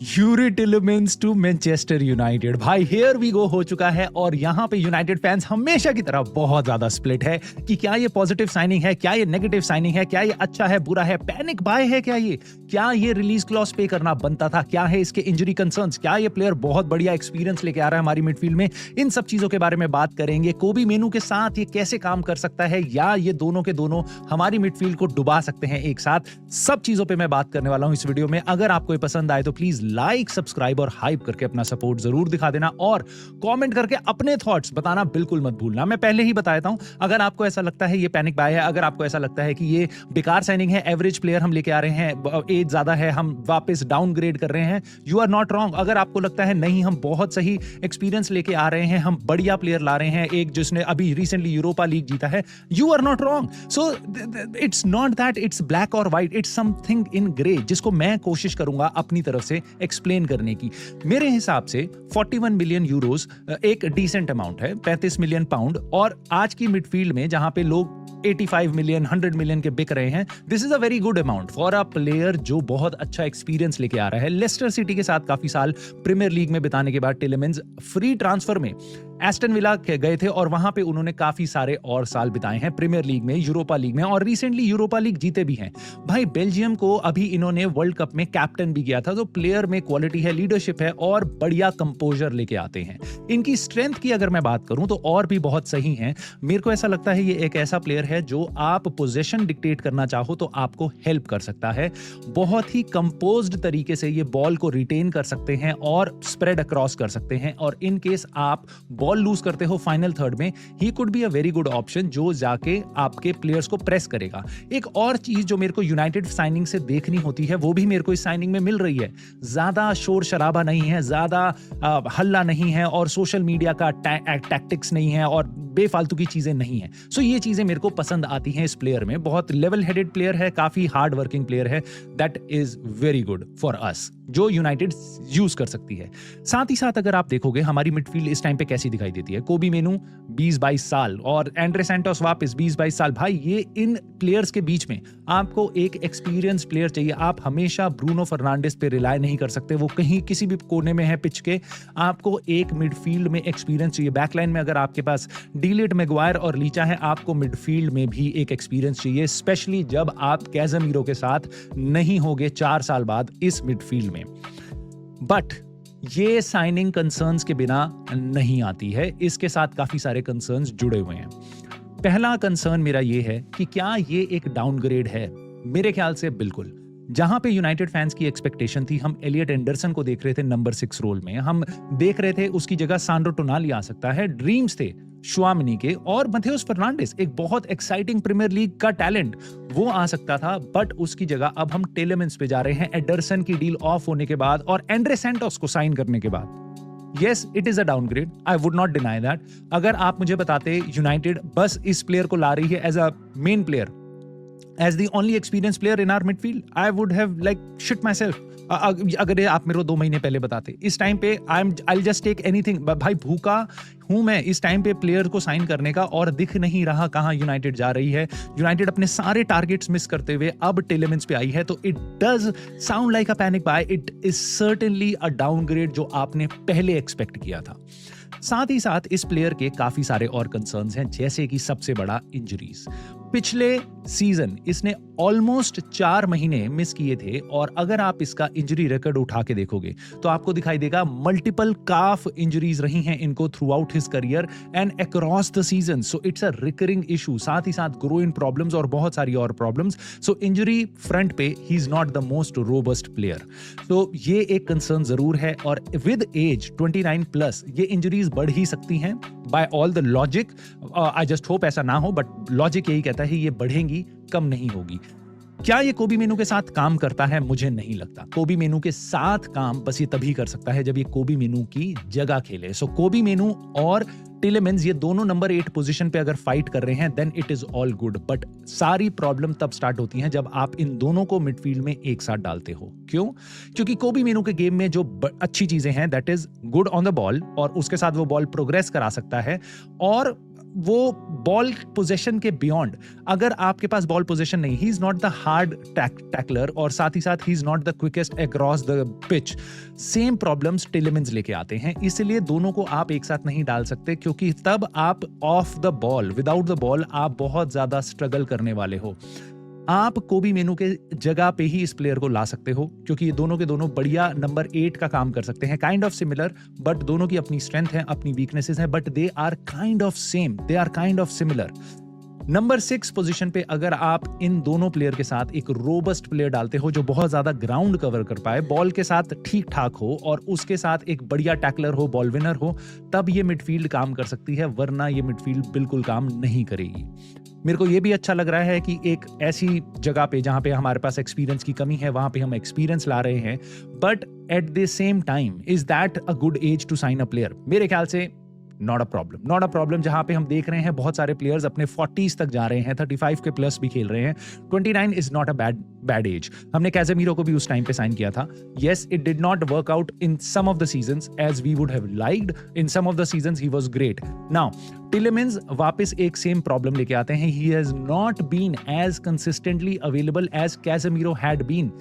Yuri Tielemans to Manchester United. भाई here we go हो चुका है और यहाँ पे यूनाइटेड फैंस हमेशा की तरह बहुत ज्यादा स्प्लिट है कि क्या ये पॉजिटिव साइनिंग है, क्या ये नेगेटिव साइनिंग है, क्या ये अच्छा है, बुरा है, पैनिक बाय है, क्या ये रिलीज क्लॉज पे करना बनता था, क्या है इसके इंजरी कंसर्न्स, क्या ये प्लेयर बहुत बढ़िया एक्सपीरियंस लेके आ रहा है हमारी मिडफील्ड में। इन सब चीजों के बारे में बात करेंगे। कोबी मेनू के साथ ये कैसे काम कर सकता है या ये दोनों के दोनों हमारी मिडफील्ड को डुबा सकते हैं एक साथ। सब चीजों पे मैं बात करने वाला हूं इस वीडियो में। अगर आपको ये पसंद आए तो प्लीज लाइक, सब्सक्राइब और हाइप करके अपना सपोर्ट जरूर दिखा देना और कमेंट करके अपने थॉट्स बताना बिल्कुल मत भूलना। मैं पहले ही बता देता हूं, अगर आपको ऐसा लगता है ये पैनिक बाय है, अगर आपको ऐसा लगता है कि ये बेकार साइनिंग है, एवरेज प्लेयर हम लेके आ रहे हैं, एज ज्यादा है, हम वापस डाउनग्रेड कर रहे हैं, यू आर नॉट रॉन्ग। अगर आपको लगता है नहीं हम बहुत सही एक्सपीरियंस लेके आ रहे हैं, हम बढ़िया प्लेयर ला रहे हैं, एक जिसने अभी रिसेंटली यूरोपा लीग जीता है, you are not wrong. So it's not that it's black और white, it's something in grey, जिसको मैं कोशिश करूंगा अपनी तरफ से एक्सप्लेन करने की। मेरे हिसाब से 41 मिलियन यूरोस एक डिसेंट अमाउंट है, 35 मिलियन पाउंड, और आज की मिडफील्ड में जहां पे लोग 85 मिलियन 100 मिलियन के बिक रहे हैं, this is a very good amount for a player जो बहुत अच्छा एक्सपीरियंस लेके आ रहा है। लेस्टर सिटी के साथ काफी साल प्रीमियर लीग में बिताने के बाद टिलेमेंस फ्री ट्रांसफर में एस्टन विला गए थे और वहां पे उन्होंने काफी सारे और साल बिताए हैं प्रीमियर लीग में, यूरोपा लीग में, और रिसेंटली यूरोपा लीग जीते भी हैं। भाई बेल्जियम को अभी इन्होंने वर्ल्ड कप में कैप्टन भी किया था, तो प्लेयर में क्वालिटी है, लीडरशिप है और बढ़िया कंपोजर लेके आते हैं। इनकी स्ट्रेंथ की अगर मैं बात करूं तो और भी बहुत सही है। मेरे को ऐसा लगता है ये एक ऐसा प्लेयर है जो आप पोजीशन डिक्टेट करना चाहो तो आपको हेल्प कर सकता है। बहुत ही कंपोज्ड तरीके से ये बॉल को रिटेन कर सकते हैं और स्प्रेड अक्रॉस कर सकते हैं, और इन केस आप बॉल लूज करते हो फाइनल थर्ड में, he could be a very good option जो जाके आपके प्लेयर्स को प्रेस करेगा। एक और चीज जो मेरे को यूनाइटेड साइनिंग से देखनी होती है वो भी मेरे को इस साइनिंग में मिल रही है। ज्यादा शोर शराबा नहीं है, ज्यादा हल्ला नहीं है और सोशल मीडिया का टैक्टिक्स नहीं है और बेफालतू की चीजें नहीं है। सो ये चीजें मेरे को पसंद आती हैं इस प्लेयर में। बहुत लेवल हेडेड प्लेयर है, काफी हार्ड वर्किंग प्लेयर है, that is very good for us, जो यूनाइटेड यूज कर सकती है। साथ ही साथ अगर आप देखोगे हमारी मिडफील्ड इस टाइम पे कैसी दिखाई देती है। कोबी मेनू 20-22 साल और एंड्रे सैंटोस वापस 20-22 साल। भाई ये इन प्लेयर्स के बीच में आपको एक एक्सपीरियंस प्लेयर चाहिए। आप हमेशा ब्रूनो फर्नांडिस पे रिलाय नहीं कर सकते, वो कहीं किसी भी कोने में है पिच के। आपको एक मिडफील्ड में एक्सपीरियंस चाहिए। बैकलाइन में अगर आपके पास डीलिट, मैगवायर और लीचा है, आपको मिडफील्ड में भी एक एक्सपीरियंस चाहिए, स्पेशली जब आप कैज़मीरो के साथ नहीं होगे 4 साल बाद इस मिडफील्ड में। बट ये साइनिंग कंसर्न्स के बिना नहीं आती है, इसके साथ काफी सारे कंसर्न्स जुड़े हुए हैं। पहला कंसर्न मेरा ये है कि क्या ये एक डाउनग्रेड है? मेरे ख्याल से बिल्कुल। जहां पे यूनाइटेड फैंस की एक्सपेक्टेशन थी, हम एलियट एंडरसन को देख रहे थे नंबर 6 रोल में, हम देख रहे थे उसकी जगह सांड्रो टोनाली आ सकता है, ड्रीम्स थे श्वामिनी के, और मथेउस फर्नांडिस एक बहुत एक्साइटिंग प्रीमियर लीग का टैलेंट, वो आ सकता था। बट उसकी जगह अब हम टेलेमेंस पे जा रहे हैं एंडरसन की डील ऑफ होने के बाद और एंड्रे सैंटोस को साइन करने के बाद। Yes, it is a downgrade. I would not deny that. अगर आप मुझे बताते यूनाइटेड बस इस प्लेयर को ला रही है as a main player, as the only experienced player in our midfield, I would have like shit myself. अगर आप मेरे को 2 महीने पहले बताते, इस टाइम पे I'll just take anything. भाई भूखा हूं मैं इस टाइम पे प्लेयर को साइन करने का, और दिख नहीं रहा कहां यूनाइटेड जा रही है। यूनाइटेड अपने सारे टारगेट्स मिस करते हुए अब टेलेमेंस पे आई है, तो it does sound like a panic buy. It is certainly a downgrade जो आपने पहले एक्सपेक्ट किया था। साथ ही साथ इस प्लेयर के काफी सारे और कंसर्न्स हैं, जैसे कि सबसे बड़ा इंजरीज। पिछले सीजन इसने ऑलमोस्ट 4 महीने मिस किए थे, और अगर आप इसका इंजरी रिकॉर्ड उठा के देखोगे तो आपको दिखाई देगा मल्टीपल काफ इंजरीज रही हैं इनको through out his career and across the season. So it's a recurring issue, साथ ही साथ ग्रोइन प्रॉब्लम्स और बहुत सारी और प्रॉब्लम्स। सो इंजरी फ्रंट पे ही is not the most robust player, तो ये एक कंसर्न जरूर है। और विद एज 29 प्लस ये इंजरीज बढ़ ही सकती हैं by all the logic. I just hope ऐसा ना हो, बट लॉजिक यही कहता है ये बढ़ेंगी, कम नहीं होगी। क्या ये कोबी मेनू के साथ काम करता है? मुझे नहीं लगता। कोबी मेनू के साथ काम बस ये तभी कर सकता है जब ये कोबी मेनू की जगह खेले। सो कोबी मेनू और टिलेमेंस ये दोनों नंबर 8 पोजीशन पे अगर फाइट कर रहे हैं, then it is all good. But सारी प्रॉब्लम तब स्टार्ट होती है जब आप इन दोनों को मिडफील्ड में एक साथ डालते हो। क्यों? क्योंकि कोबी मेनू के गेम में जो अच्छी चीजें हैं, that is good on the ball, और उसके साथ वो बॉल प्रोग्रेस करा सकता है, और वो बॉल पोजेशन के बियॉन्ड, अगर आपके पास बॉल पोजेशन नहीं, he is not the hard tackler और साथ ही साथ he is not the quickest across the pitch. Same problems Tielemans लेके आते हैं, इसलिए दोनों को आप एक साथ नहीं डाल सकते, क्योंकि तब आप of the ball, without the ball आप बहुत ज्यादा स्ट्रगल करने वाले हो। आप कोबी मेनू के जगह पे ही इस प्लेयर को ला सकते हो, क्योंकि ये दोनों के दोनों बढ़िया नंबर 8 का काम कर सकते हैं। काइंड ऑफ सिमिलर, बट दोनों की अपनी स्ट्रेंथ है, अपनी वीकनेसेस हैं, but they are kind of same, they are kind of similar. Number 6 position पे अगर आप इन दोनों प्लेयर के साथ एक रोबस्ट प्लेयर डालते हो जो बहुत ज्यादा ग्राउंड कवर कर पाए, बॉल के साथ ठीक ठाक हो और उसके साथ एक बढ़िया टैकलर हो, बॉल विनर हो, तब ये मिडफील्ड काम कर सकती है, वरना ये मिडफील्ड बिल्कुल काम नहीं करेगी। मेरे को ये भी अच्छा लग रहा है कि एक ऐसी जगह पे जहां पे हमारे पास एक्सपीरियंस की कमी है, वहां पे हम एक्सपीरियंस ला रहे हैं, but at the same time is that a good age to sign a player? मेरे ख्याल से नॉट अ प्रॉब्लम। जहां पे हम देख रहे हैं बहुत सारे प्लेयर्स अपने 40s तक जा रहे हैं, 35 के प्लस भी खेल रहे हैं। 29 is not a bad age. हमने कैसेमीरो को भी उस टाइम पे साइन किया था। Yes, it did not work out in some of the seasons as we would have liked, in some of the seasons he was great. Now Tielemans वापस एक same problem लेके आते हैं, he has not been as consistently available as Casemiro had been.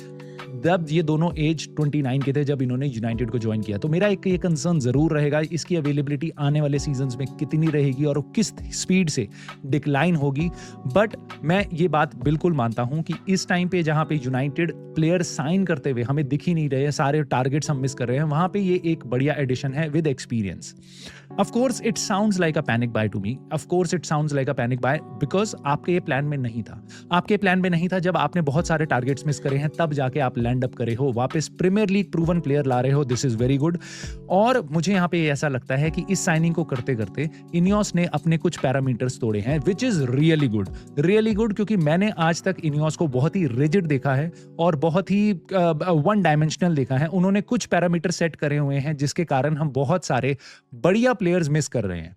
जब ये दोनों as 29 के थे जब इन्होंने यूनाइटेड को ज्वाइन किया, तो मेरा एक ये कंसर्न जरूर रहेगा, इसकी अवेलेबिलिटी आने वाले सीजन्स में कितनी रहेगी और किस स्पीड से डिक्लाइन होगी। बट मैं ये बात बिल्कुल मानता हूं कि इस टाइम पे जहां पे यूनाइटेड प्लेयर साइन करते हुए हमें दिख ही नहीं रहे, सारे टारगेट्स हम मिस कर रहे हैं, वहां पे ये एक बढ़िया एडिशन है with experience. Of course it sounds like a panic buy to me. Of course it sounds like a panic buy because आपके ये प्लान में नहीं था। आपके प्लान में नहीं था, जब आपने बहुत सारे टारगेट्स मिस करे हैं तब जाके आप लैंड अप करे हो, वापस प्रीमियर लीग प्रूवन प्लेयर ला रहे हो। This is very good. और मुझे यहाँ पे ऐसा लगता है कि इस साइनिंग को करते करते इनियोस ने अपने कुछ पैरामीटर्स तोड़े हैं, विच इज रियली गुड, क्योंकि मैंने आज तक इनियोस को बहुत ही रिजिड देखा है और बहुत ही वन डायमेंशनल देखा है। उन्होंने कुछ पैरामीटर सेट करे हुए हैं जिसके कारण हम बहुत सारे बढ़िया प्लेयर्स मिस कर रहे हैं।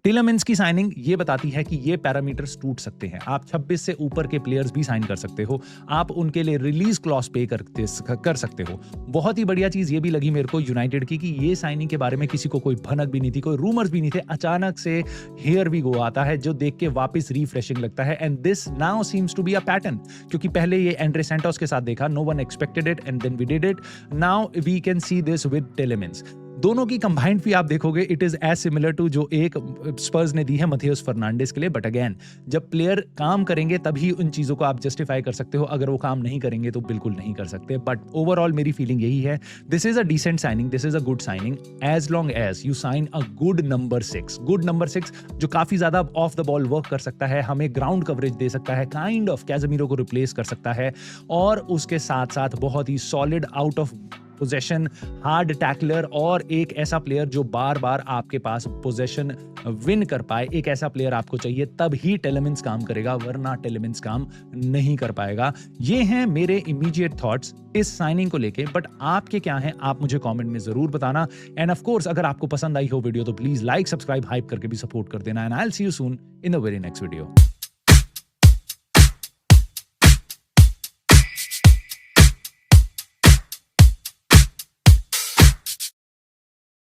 टिलेमन्स की साइनिंग ये बताती है कि ये पैरामीटर्स टूट सकते हैं। आप 26 से ऊपर के प्लेयर्स भी साइन कर सकते हो, आप उनके लिए रिलीज क्लॉज पे कर सकते हो। बहुत ही बढ़िया चीज ये भी लगी मेरे को यूनाइटेड की कि ये साइनिंग के बारे में किसी को कोई भनक भी नहीं थी, कोई रूमर्स भी नहीं थे, अचानक से हियर वी गो आता है जो देख के वापस रिफ्रेशिंग लगता है। And this now seems to be a pattern, क्योंकि पहले ये एंड्रे सैंटोस के साथ देखा, no one expected it and then we did it. Now we can see this with Tielemans. दोनों की कंबाइंड फी आप देखोगे it is as similar to जो एक स्पर्स ने दी है मथियस फर्नांडिस के लिए। बट अगेन, जब प्लेयर काम करेंगे तभी उन चीजों को आप जस्टिफाई कर सकते हो, अगर वो काम नहीं करेंगे तो बिल्कुल नहीं कर सकते। बट ओवरऑल मेरी फीलिंग यही है, this is a decent signing, this is a good signing as long as you sign a good number 6 जो काफी ज्यादा ऑफ द बॉल वर्क कर सकता है, हमें ग्राउंड कवरेज दे सकता है, काइंड ऑफ कैसेमीरो को रिप्लेस कर सकता है, और उसके साथ साथ बहुत ही solid out of possession hard tackler और एक ऐसा प्लेयर जो बार बार आपके पास पोजेशन विन कर पाए। एक ऐसा प्लेयर आपको चाहिए, तब ही टिलेमन्स काम करेगा, वरना टिलेमन्स काम नहीं कर पाएगा। ये हैं मेरे इमीडिएट थॉट्स इस साइनिंग को लेके। बट आपके क्या हैं, आप मुझे कमेंट में जरूर बताना। एंड ऑफ कोर्स अगर आपको पसंद आई हो वीडियो तो प्लीज लाइक, सब्सक्राइब, हाइप करके भी सपोर्ट कर देना। And I will see you soon in the very next video.